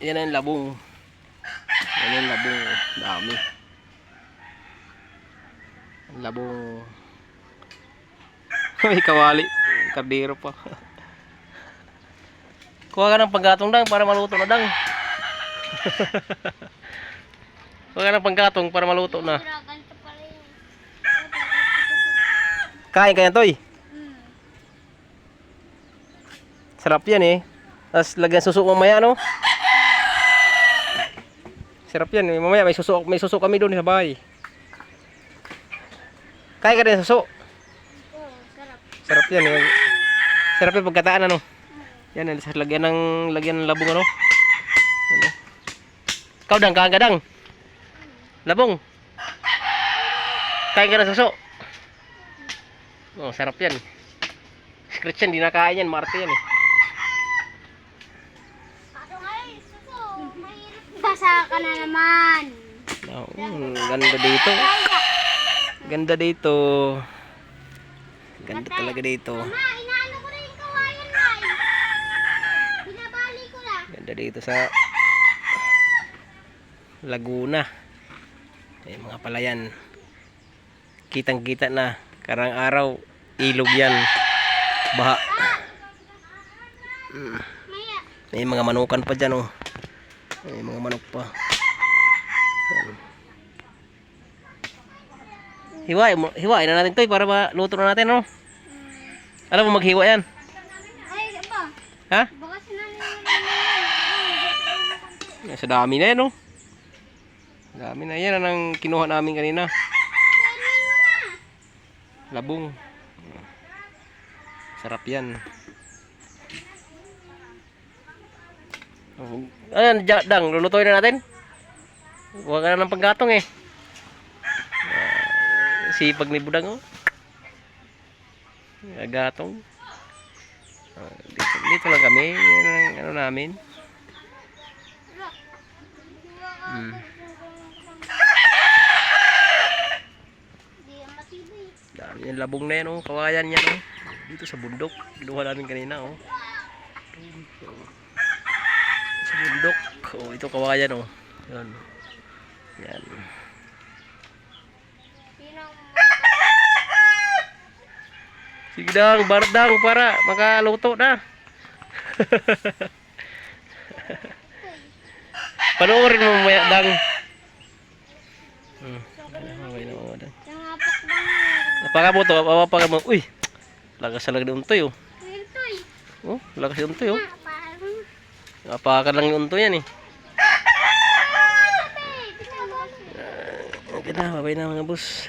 Yan ang labong. Yan ang labong. Dami. Ang labong. May kawali. Kardero pa. Kuha ka ng panggatong dang para maluto na dang. Kuha ka ng panggatong para maluto na. Kain ka yan, Toy. Sarap yan eh. Tapos lagyan suso mamaya, no? Sarap yan. Mamaya may suso kami doon sa bahay. Kain ka din suso. Sarap yan eh. Sarap yung pagkataan, ano? Yan, lagyan ng labong, ano? Yan, eh. Ikaw dang, kain ka dang. Labong. Kain ka ng suso. Oh, sarap yan. Scratch yan, di nakain yan. Marte yan eh. Basa ka na naman. Oh, ganda dito. Ganda dito. Ganda talaga dito. Ma, inaano ko na yung kawayan na. Binabali ko na. Ganda dito sa Laguna. Ay, mga palayan. Kitang kita na. Karang araw, ilog yan. Baha. May mga manukan pa dyan, oh. May mga manok pa. Yan. Hiwain na natin ito para maluto na natin, no? Alam mo maghiwa yan? Ay, ba? Ha? Baka sinanay mo. Sa dami na yan, no? Dami na yan ang kinuha namin kanina. Labong. Sarap yan. Ayan, dang, lulutuin na natin. Huwag ka na ng panggatong eh. Sipag ni Budang, oh. Gatong. Dito lang kami. Yan ang ano namin. Dami yung labong na yan, oh. Kawayan yan, oh. Dito sa bundok. Kinuha namin kanina, oh. Sa bundok. Oh, ito kawayan, oh. Yan. Yan. Sige dang, bardang para makaluto na. Panoorin mo mamaya, dang. Okay na mo, dang. Napakabuto, mo. Uy, lakas sa lagda untoy, oh. Oh, lakas yung untoy, oh. Napakan lang yung untoy yan, eh. Okay na, babay na mga boss.